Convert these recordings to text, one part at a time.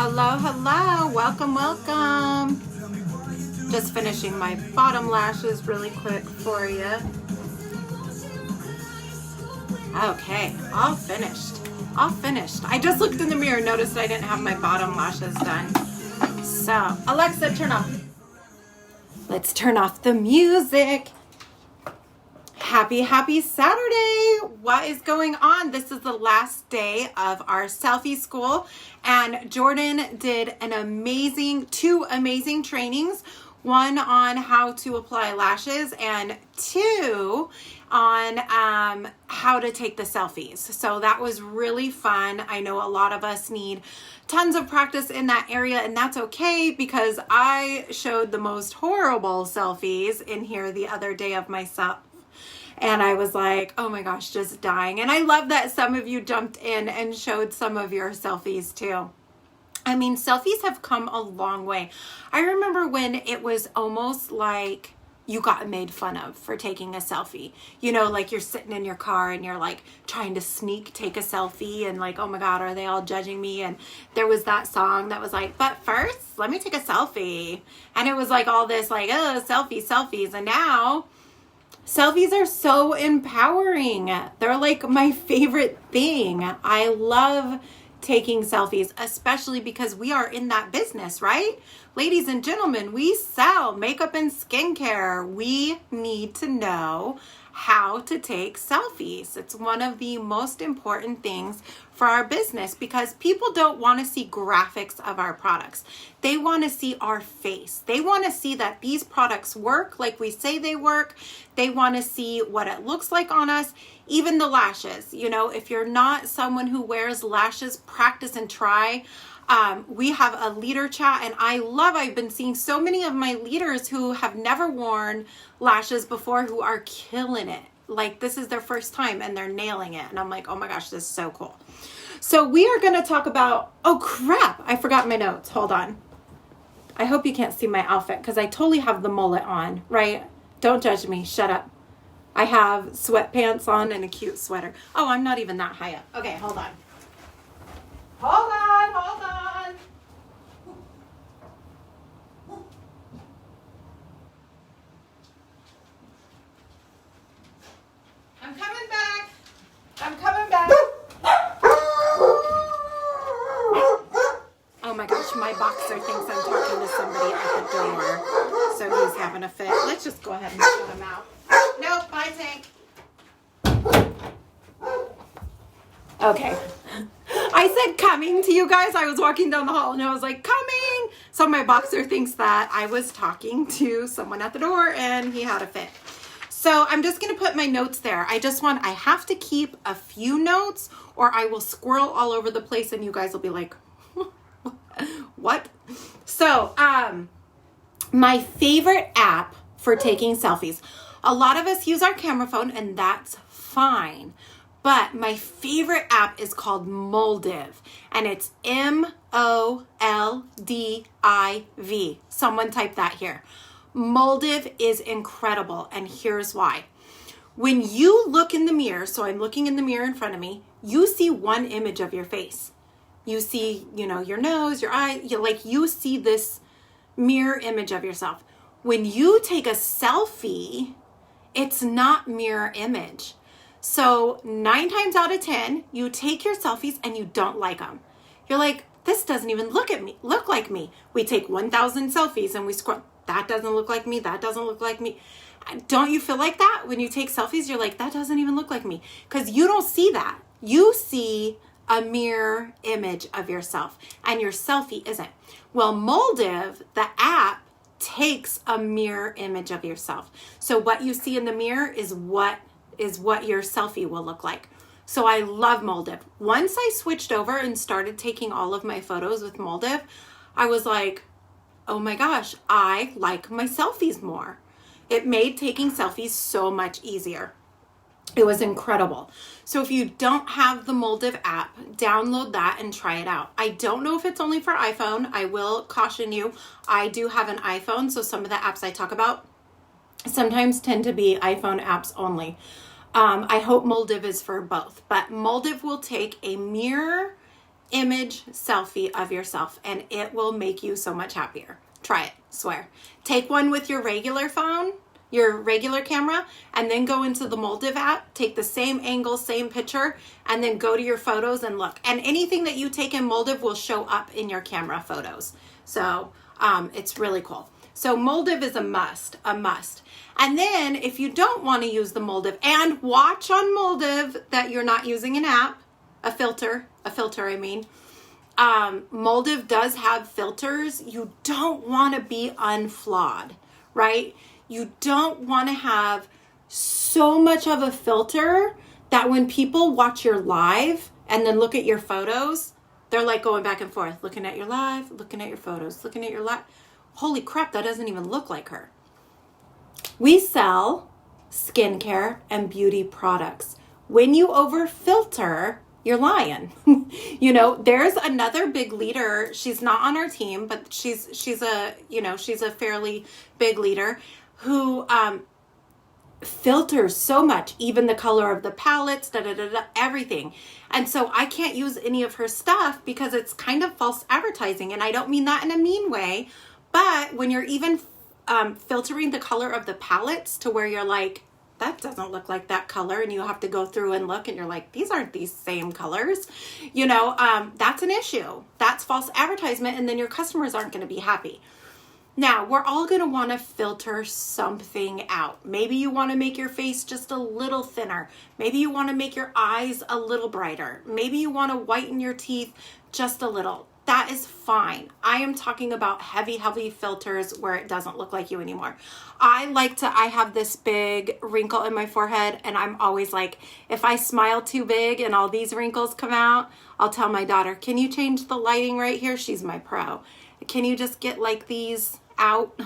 Hello, hello. Welcome, welcome. Just finishing my bottom lashes really quick for you. Okay, all finished. All finished. I just looked in the mirror and noticed I didn't have my bottom lashes done. So, Alexa, turn off. Let's turn off the music. Happy Saturday. What is going on? This is the last day of our selfie school, and Jordan did two amazing trainings. One on how to apply lashes and two on how to take the selfies. So that was really fun. I know a lot of us need tons of practice in that area, and that's okay because I showed the most horrible selfies in here the other day of myself. And I was like, oh my gosh, just dying. And I love that some of you jumped in and showed some of your selfies too. I mean, selfies have come a long way. I remember when it was almost like you got made fun of for taking a selfie. You know, like you're sitting in your car and you're like trying to take a selfie and like, oh my God, are they all judging me? And there was that song that was like, but first, let me take a selfie. And it was like all this like, oh, selfies. And now selfies are so empowering. They're like my favorite thing. I love taking selfies, especially because we are in that business, right? Ladies and gentlemen, we sell makeup and skincare. We need to know how to take selfies. It's one of the most important things for our business because people don't want to see graphics of our products. They want to see our face. They want to see that these products work like we say they work. They want to see what it looks like on us. Even the lashes, you know, if you're not someone who wears lashes, practice and try. We have a leader chat, and I've been seeing so many of my leaders who have never worn lashes before who are killing it. Like this is their first time and they're nailing it. And I'm like, oh my gosh, this is so cool. So we are going to talk about, oh crap, I forgot my notes. Hold on. I hope you can't see my outfit because I totally have the mullet on, right? Don't judge me. Shut up. I have sweatpants on and a cute sweater. Oh, I'm not even that high up. Okay, hold on. Hold on. I'm coming back. Oh my gosh, my boxer thinks I'm talking to somebody at the door. So he's having a fit. Let's just go ahead and shut him out. Nope, bye, Tank. Okay. I said coming to you guys. I was walking down the hall and I was like, coming. So my boxer thinks that I was talking to someone at the door and he had a fit. So I'm just going to put my notes there. I have to keep a few notes or I will squirrel all over the place and you guys will be like, what? So, my favorite app for taking selfies. A lot of us use our camera phone and that's fine. But my favorite app is called Moldiv, and it's Moldiv. Someone type that here. Moldiv is incredible, and here's why. When you look in the mirror, so I'm looking in the mirror in front of me, you see one image of your face. You see, your nose, your eye, you see this mirror image of yourself. When you take a selfie, it's not mirror image. So 9 times out of 10, you take your selfies and you don't like them. You're like, this doesn't even look like me. We take 1,000 selfies and we scroll. That doesn't look like me. That doesn't look like me. Don't you feel like that? When you take selfies, you're like, that doesn't even look like me. Because you don't see that. You see a mirror image of yourself and your selfie isn't. Well, Moldiv, the app, takes a mirror image of yourself. So what you see in the mirror is what your selfie will look like. So I love Moldiv. Once I switched over and started taking all of my photos with Moldiv, I was like, oh my gosh, I like my selfies more. It made taking selfies so much easier. It was incredible. So if you don't have the Moldiv app, download that and try it out. I don't know if it's only for iPhone. I will caution you, I do have an iPhone, so some of the apps I talk about sometimes tend to be iPhone apps only. I hope Moldiv is for both, but Moldiv will take a mirror image selfie of yourself, and it will make you so much happier. Try it, swear. Take one with your regular phone, your regular camera, and then go into the Moldiv app, take the same angle, same picture, and then go to your photos and look. And anything that you take in Moldiv will show up in your camera photos. So it's really cool. So Moldiv is a must. And then if you don't want to use the Moldiv, and watch on Moldiv that you're not using an app, a filter, I mean. Moldiv does have filters. You don't want to be unflawed, right? You don't want to have so much of a filter that when people watch your live and then look at your photos, they're like going back and forth, looking at your live, looking at your photos, looking at your live. Holy crap, that doesn't even look like her. We sell skincare and beauty products. When you over filter, you're lying. You know, there's another big leader. She's not on our team, but she's a fairly big leader who filters so much, even the color of the palettes, everything. And so I can't use any of her stuff because it's kind of false advertising. And I don't mean that in a mean way, but when you're even filtering the color of the palettes to where you're like, that doesn't look like that color, and you have to go through and look and you're like, these aren't these same colors, that's an issue. That's false advertisement, and then your customers aren't going to be happy. Now, we're all going to want to filter something out. Maybe you want to make your face just a little thinner. Maybe you want to make your eyes a little brighter. Maybe you want to whiten your teeth just a little. That is fine. I am talking about heavy filters where it doesn't look like you anymore. I have this big wrinkle in my forehead, and I'm always like, if I smile too big and all these wrinkles come out, I'll tell my daughter, can you change the lighting right here? She's my pro. Can you just get like these out?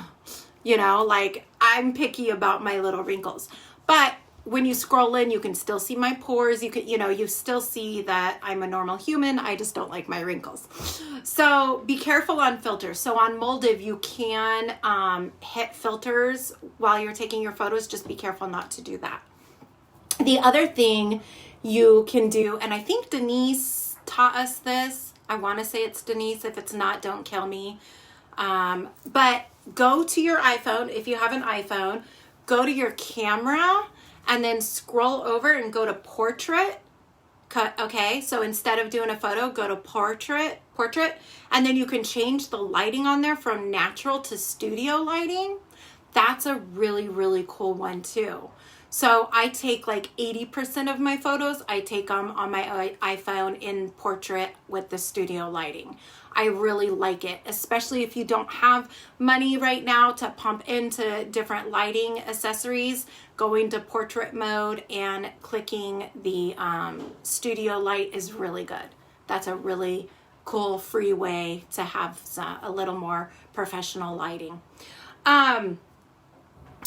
I'm picky about my little wrinkles. But when you scroll in, you can still see my pores. You still see that I'm a normal human. I just don't like my wrinkles. So be careful on filters. So on Moldiv, you can hit filters while you're taking your photos. Just be careful not to do that. The other thing you can do, and I think Denise taught us this. I want to say it's Denise. If it's not, don't kill me. But go to your iPhone. If you have an iPhone, go to your camera and then scroll over and go to portrait. Okay, so instead of doing a photo, go to portrait, and then you can change the lighting on there from natural to studio lighting. That's a really, really cool one too. So I take like 80% of my photos, I take them on my iPhone in portrait with the studio lighting. I really like it, especially if you don't have money right now to pump into different lighting accessories. Going to portrait mode and clicking the studio light is really good. That's a really cool free way to have a little more professional lighting.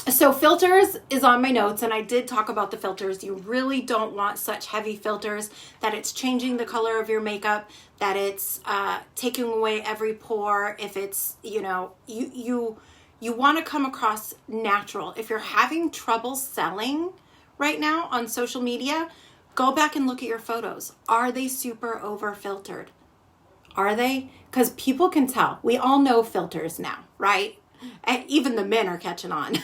So filters is on my notes, and I did talk about the filters. You really don't want such heavy filters that it's changing the color of your makeup, that it's taking away every pore. If it's, you want to come across natural. If you're having trouble selling right now on social media, go back and look at your photos. Are they super over filtered? Are they? Because people can tell. We all know filters now, right? And even the men are catching on.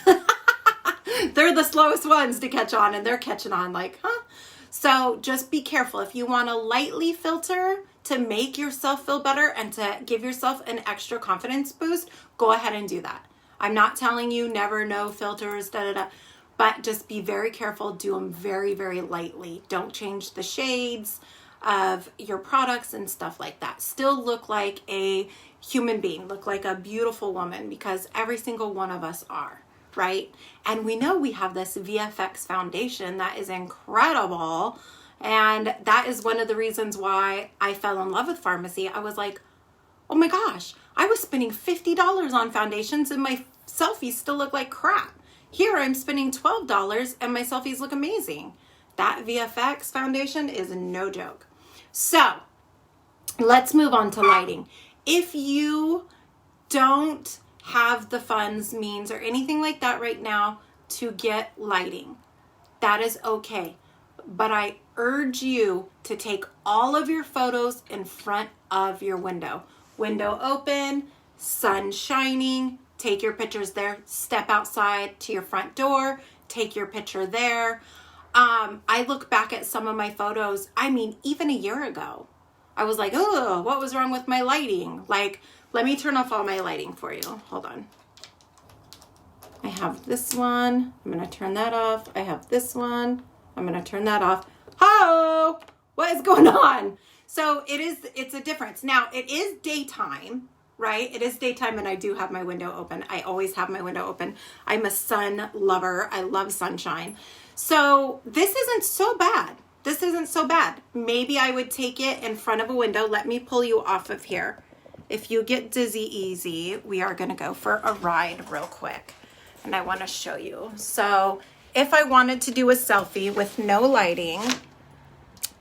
They're the slowest ones to catch on, and they're catching on like, huh? So just be careful. If you want to lightly filter to make yourself feel better and to give yourself an extra confidence boost, go ahead and do that. I'm not telling you never no filters, but just be very careful. Do them very, very lightly. Don't change the shades of your products and stuff like that. Still look like a human being, look like a beautiful woman, because every single one of us are, right? And we know we have this VFX foundation that is incredible. And that is one of the reasons why I fell in love with pharmacy. I was like, oh my gosh, I was spending $50 on foundations and my selfies still look like crap. Here I'm spending $12 and my selfies look amazing. That VFX foundation is no joke. So let's move on to lighting. If you don't have the funds, means, or anything like that right now to get lighting, that is okay. But I urge you to take all of your photos in front of your window. Window open, sun shining, take your pictures there. Step outside to your front door, take your picture there. I look back at some of my photos, I mean, even a year ago, I was like, oh, what was wrong with my lighting? Like, let me turn off all my lighting for you. Hold on. I have this one. I'm going to turn that off. I have this one. I'm going to turn that off. Oh, what is going on? So it's a difference. Now, it is daytime, right? It is daytime, and I do have my window open. I always have my window open. I'm a sun lover. I love sunshine. So this isn't so bad. This isn't so bad. Maybe I would take it in front of a window. Let me pull you off of here. If you get dizzy easy, we are going to go for a ride real quick. And I want to show you. So if I wanted to do a selfie with no lighting,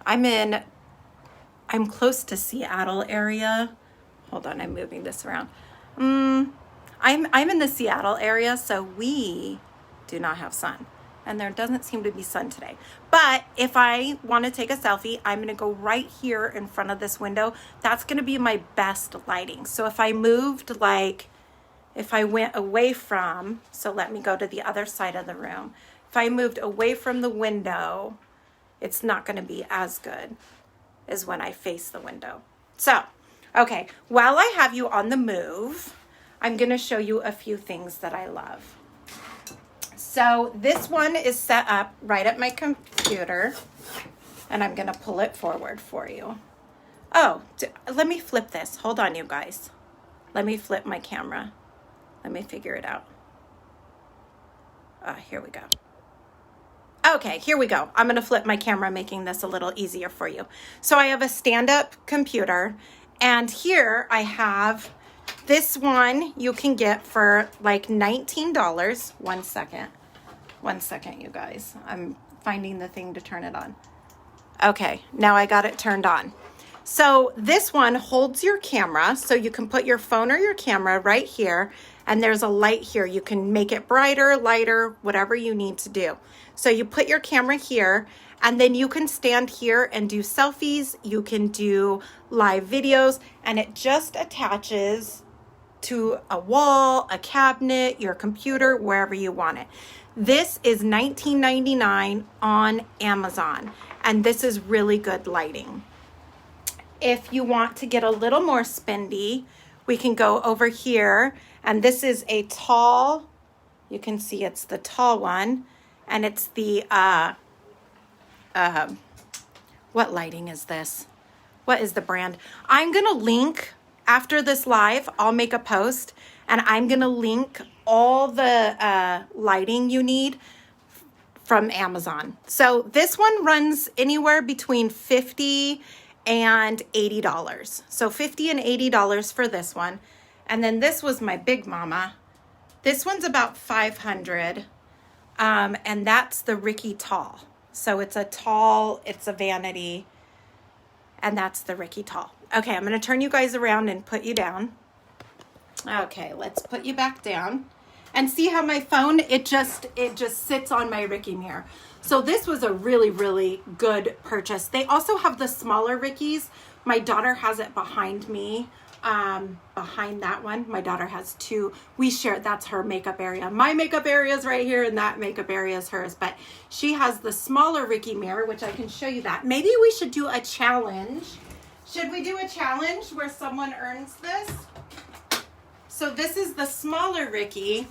I'm close to Seattle area. Hold on, I'm moving this around. I'm in the Seattle area, so we do not have sun. And there doesn't seem to be sun today. But if I want to take a selfie, I'm going to go right here in front of this window. That's going to be my best lighting. So if I moved, like, if I went away from, so let me go to the other side of the room. If I moved away from the window, it's not going to be as good as when I face the window. So, okay, while I have you on the move, I'm going to show you a few things that I love. So this one is set up right at my computer, and I'm going to pull it forward for you. Oh, let me flip this. Hold on, you guys. Let me flip my camera. Let me figure it out. Here we go. Okay, here we go. I'm going to flip my camera, making this a little easier for you. So I have a stand-up computer, and here I have this one you can get for like $19. One second, you guys. I'm finding the thing to turn it on. Okay, now I got it turned on. So this one holds your camera, so you can put your phone or your camera right here, and there's a light here. You can make it brighter, lighter, whatever you need to do. So you put your camera here, and then you can stand here and do selfies. You can do live videos, and it just attaches to a wall, a cabinet, your computer, wherever you want it. This is $19.99 on Amazon, and this is really good lighting. If you want to get a little more spendy, we can go over here, and this is a tall, you can see it's the tall one, and it's the, what lighting is this? What is the brand? I'm going to link, after this live, I'll make a post, and I'm going to link all the lighting you need from Amazon. So this one runs anywhere between $50 and $80. So $50 and $80 for this one. And then this was my big mama. This one's about $500. And that's the Ricky Tall. So it's a vanity. And that's the Ricky Tall. Okay, I'm going to turn you guys around and put you down. Okay, let's put you back down. And see how my phone, it just sits on my Ricky mirror. So this was a really, really good purchase. They also have the smaller Rickies. My daughter has it behind me, behind that one. My daughter has two. We share, that's her makeup area. My makeup area is right here, and that makeup area is hers. But she has the smaller Ricky mirror, which I can show you that. Maybe we should do a challenge. Should we do a challenge where someone earns this? So this is the smaller Ricky.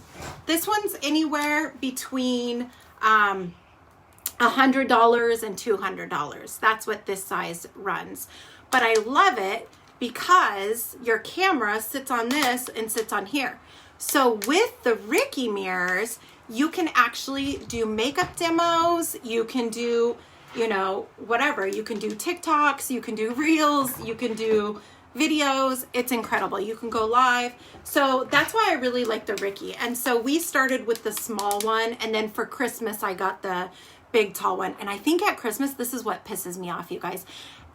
This one's anywhere between $100 and $200. That's what this size runs. But I love it because your camera sits on this and sits on here. So with the Ricky mirrors, you can actually do makeup demos. You can do, whatever. You can do TikToks, you can do Reels, you can do videos. It's incredible. You can go live. So that's why I really like the Ricky. And so we started with the small one, and then for Christmas I got the big tall one. And I think at Christmas, this is what pisses me off, you guys.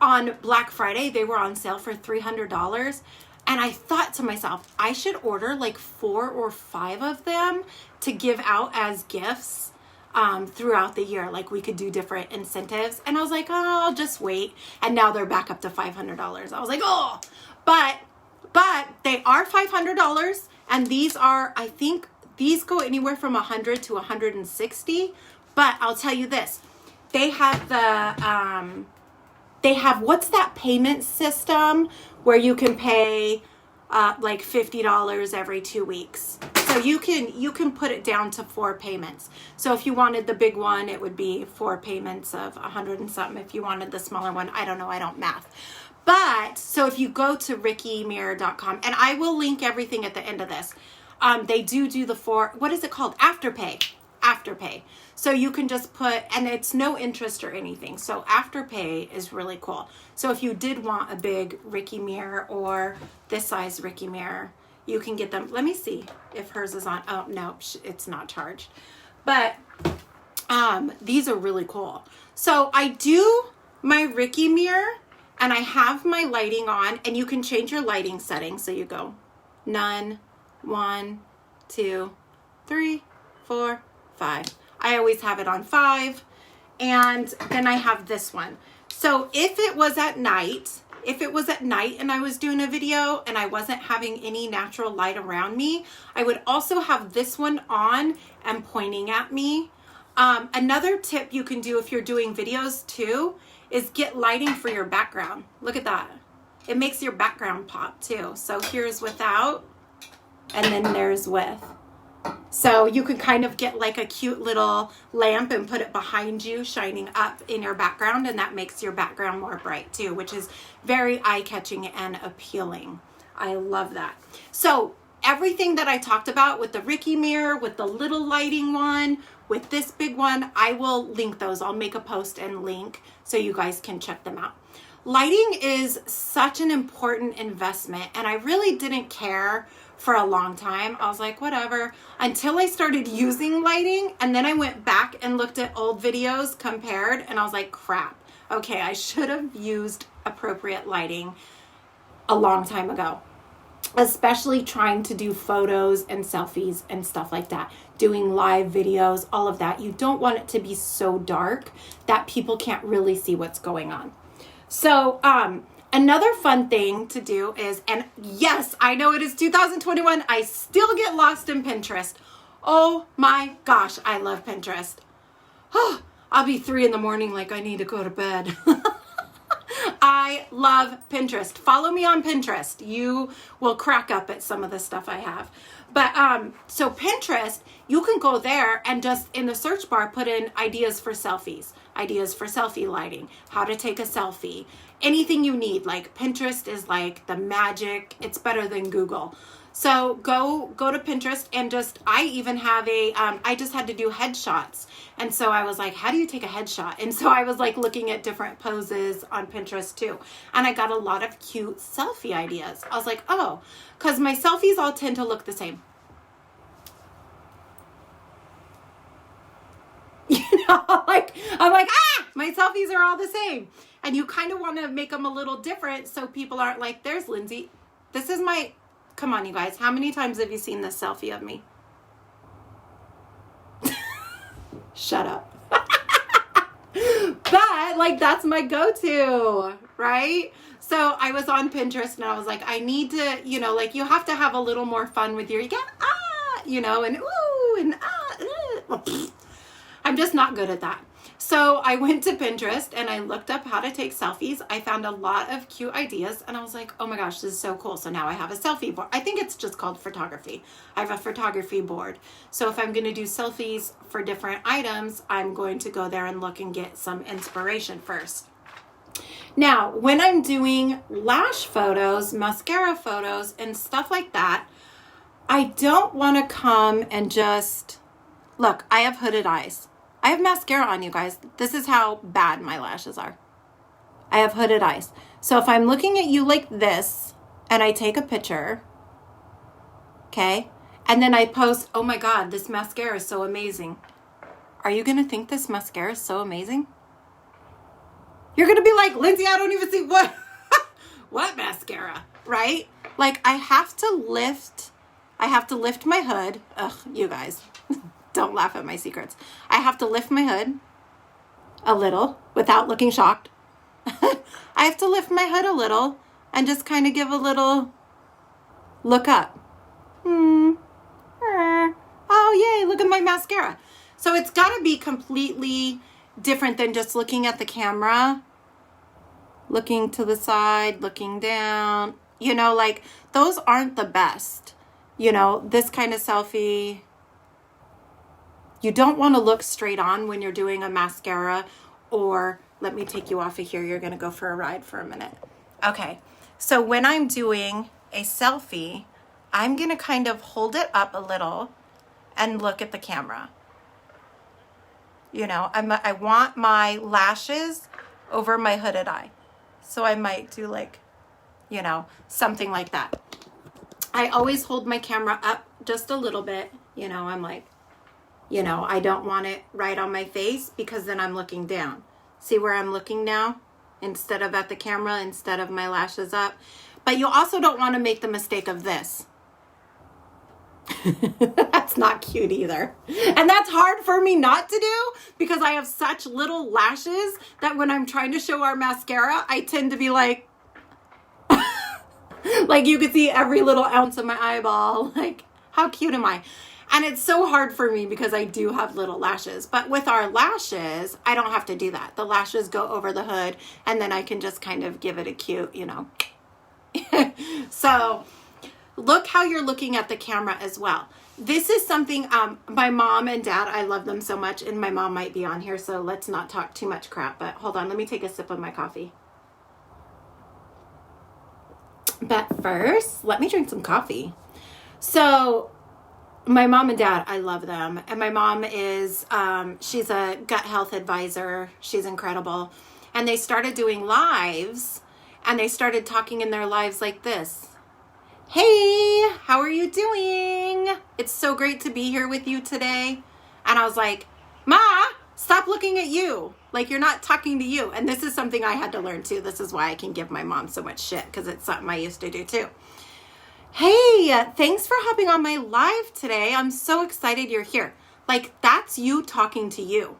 On Black Friday, they were on sale for $300. And I thought to myself, I should order like 4 or 5 of them to give out as gifts. throughout the year. Like we could do different incentives. And I was like, oh, I'll just wait. And now they're back up to $500. I was like, oh, but they are $500. And these are, I think these go anywhere from 100 to 160. But I'll tell you this, they have what's that payment system where you can pay like $50 every 2 weeks. So you can put it down to 4 payments. So if you wanted the big one, it would be 4 payments of 100 and something. If you wanted the smaller one, I don't know, I don't math. But so if you go to rickymere.com, and I will link everything at the end of this, they do the what is it called? Afterpay. So you can just put, and it's no interest or anything. So Afterpay is really cool. So if you did want a big Ricky mirror or this size Ricky mirror, you can get them. Let me see if hers is on. Oh, no, it's not charged. But these are really cool. So I do my Ricky mirror and I have my lighting on, and you can change your lighting settings. So you go none, 1, 2, 3, 4, 5. I always have it on 5. And then I have this one. So if it was at night and I was doing a video and I wasn't having any natural light around me, I would also have this one on and pointing at me. Another tip you can do if you're doing videos too is get lighting for your background. Look at that. It makes your background pop too. So here's without, and then there's with. So you could kind of get like a cute little lamp and put it behind you, shining up in your background, and that makes your background more bright too, which is very eye-catching and appealing. I love that. So everything that I talked about with the Ricky mirror, with the little lighting one, with this big one, I will link those. I'll make a post and link so you guys can check them out. Lighting is such an important investment, and I really didn't care for a long time. I was like, whatever, until I started using lighting, and then I went back and looked at old videos, compared, and I was like, crap. Okay, I should have used appropriate lighting a long time ago, especially trying to do photos and selfies and stuff like that, doing live videos, all of that. You don't want it to be so dark that people can't really see what's going on. So, another fun thing to do is, and yes, I know it is 2021, I still get lost in Pinterest. Oh my gosh, I love Pinterest. Oh, I'll be 3 a.m. like I need to go to bed. I love Pinterest. Follow me on Pinterest. You will crack up at some of the stuff I have. But so Pinterest, you can go there and just in the search bar put in ideas for selfies, ideas for selfie lighting, how to take a selfie, anything you need. Like Pinterest is like the magic. It's better than Google. So go to Pinterest and just, I even have I just had to do headshots. And so I was like, how do you take a headshot? And so I was like looking at different poses on Pinterest too. And I got a lot of cute selfie ideas. I was like, oh, because my selfies all tend to look the same. You know, like, I'm like, my selfies are all the same. And you kind of want to make them a little different so people aren't like, there's Lindsay. This is my, come on, you guys. How many times have you seen this selfie of me? Shut up. But like, that's my go-to, right? So I was on Pinterest and I was like, I need to, you know, like you have to have a little more fun with you get, you know, and ooh, and I'm just not good at that. So I went to Pinterest and I looked up how to take selfies. I found a lot of cute ideas and I was like, oh my gosh, this is so cool. So now I have a selfie board. I think it's just called photography. I have a photography board. So if I'm going to do selfies for different items, I'm going to go there and look and get some inspiration first. Now, when I'm doing lash photos, mascara photos, and stuff like that, I don't want to come and just, look, I have hooded eyes. I have mascara on, you guys. This is how bad my lashes are. I have hooded eyes. So if I'm looking at you like this and I take a picture, okay, and then I post, oh my God, this mascara is so amazing. Are you going to think this mascara is so amazing? You're going to be like, Lindsay, I don't even see what, what mascara, right? Like I have to lift my hood. Ugh, you guys. Don't laugh at my secrets. I have to lift my hood a little without looking shocked. I have to lift my hood a little and just kind of give a little look up. Oh, yay, look at my mascara. So it's got to be completely different than just looking at the camera, looking to the side, looking down. You know, like those aren't the best. You know, this kind of selfie, you don't want to look straight on when you're doing a mascara, or let me take you off of here. You're going to go for a ride for a minute. Okay. So when I'm doing a selfie, I'm going to kind of hold it up a little and look at the camera. You know, I want my lashes over my hooded eye. So I might do like, you know, something like that. I always hold my camera up just a little bit. You know, I'm like, you know, I don't want it right on my face because then I'm looking down. See where I'm looking now? Instead of at the camera, instead of my lashes up. But you also don't want to make the mistake of this. That's not cute either. And that's hard for me not to do because I have such little lashes that when I'm trying to show our mascara, I tend to be like, like you could see every little ounce of my eyeball. Like, how cute am I? And it's so hard for me because I do have little lashes. But with our lashes, I don't have to do that. The lashes go over the hood and then I can just kind of give it a cute, you know. So look how you're looking at the camera as well. This is something my mom and dad, I love them so much, and my mom might be on here, so let's not talk too much crap. But hold on, let me take a sip of my coffee. But first, let me drink some coffee. So my mom and dad, I love them. And my mom is, she's a gut health advisor. She's incredible. And they started doing lives, and they started talking in their lives like this. Hey, how are you doing? It's so great to be here with you today. And I was like, Ma, stop looking at you. Like you're not talking to you. And this is something I had to learn too. This is why I can give my mom so much shit, because it's something I used to do too. Hey, thanks for hopping on my live today. I'm so excited you're here. Like that's you talking to you.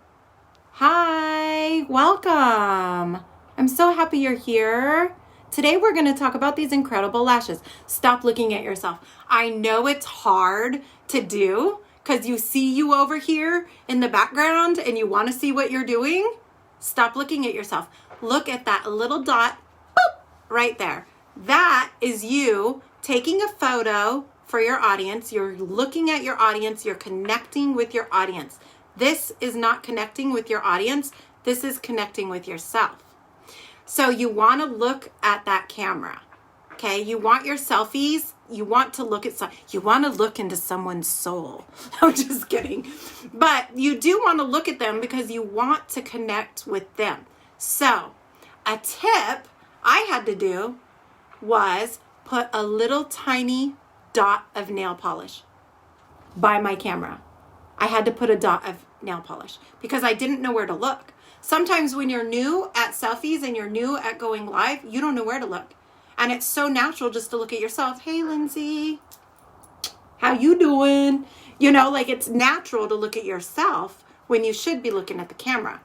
Hi, welcome. I'm so happy you're here. Today we're going to talk about these incredible lashes. Stop looking at yourself. I know it's hard to do because you see you over here in the background and you want to see what you're doing. Stop looking at yourself. Look at that little dot, boop, right there. That is you taking a photo for your audience. You're looking at your audience. You're connecting with your audience. This is not connecting with your audience. This is connecting with yourself. So you want to look at that camera, okay? You want your selfies. You want to look at you want to look into someone's soul. I'm just kidding. But you do want to look at them because you want to connect with them. So a tip I had to do was put a little tiny dot of nail polish by my camera. I had to put a dot of nail polish because I didn't know where to look. Sometimes when you're new at selfies and you're new at going live, you don't know where to look. And it's so natural just to look at yourself. Hey, Lindsay, how you doing? You know, like it's natural to look at yourself when you should be looking at the camera.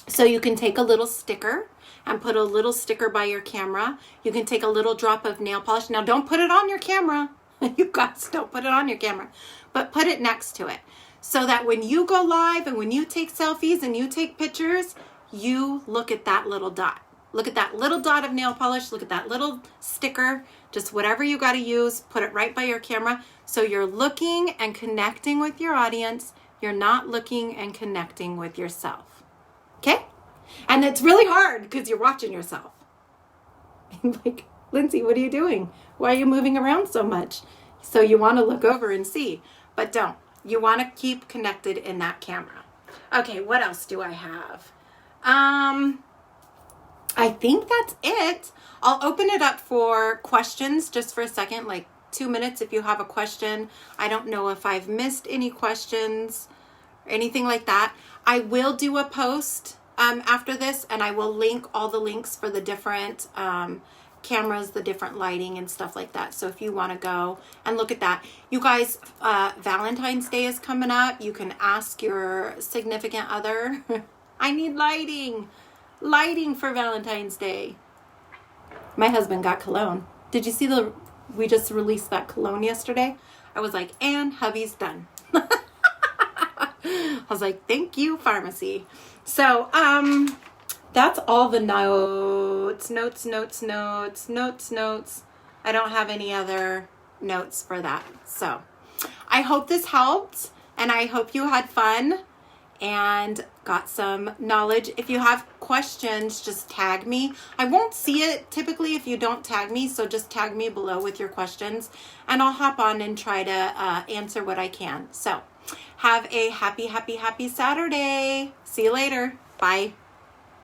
So you can take a little sticker and put a little sticker by your camera. You can take a little drop of nail polish. Now, don't put it on your camera. You guys don't put it on your camera, but put it next to it. So that when you go live and when you take selfies and you take pictures, you look at that little dot. Look at that little dot of nail polish. Look at that little sticker. Just whatever you got to use, put it right by your camera. So you're looking and connecting with your audience. You're not looking and connecting with yourself. Okay? And it's really hard because you're watching yourself. Like, Lindsay, what are you doing? Why are you moving around so much? So you want to look over and see, but don't. You want to keep connected in that camera. Okay, what else do I have? I think that's it. I'll open it up for questions just for a second, like 2 minutes if you have a question. I don't know if I've missed any questions or anything like that. I will do a post after this, and I will link all the links for the different cameras, the different lighting and stuff like that. So if you want to go and look at that, you guys, Valentine's Day is coming up. You can ask your significant other. I need lighting for Valentine's Day. My husband got cologne. Did you see we just released that cologne yesterday? I was like, and hubby's done. I was like, thank you, pharmacy. So, that's all the notes. I don't have any other notes for that. So I hope this helped, and I hope you had fun and got some knowledge. If you have questions, just tag me. I won't see it typically if you don't tag me, so just tag me below with your questions, and I'll hop on and try to answer what I can. So have a happy Saturday. See you later. Bye.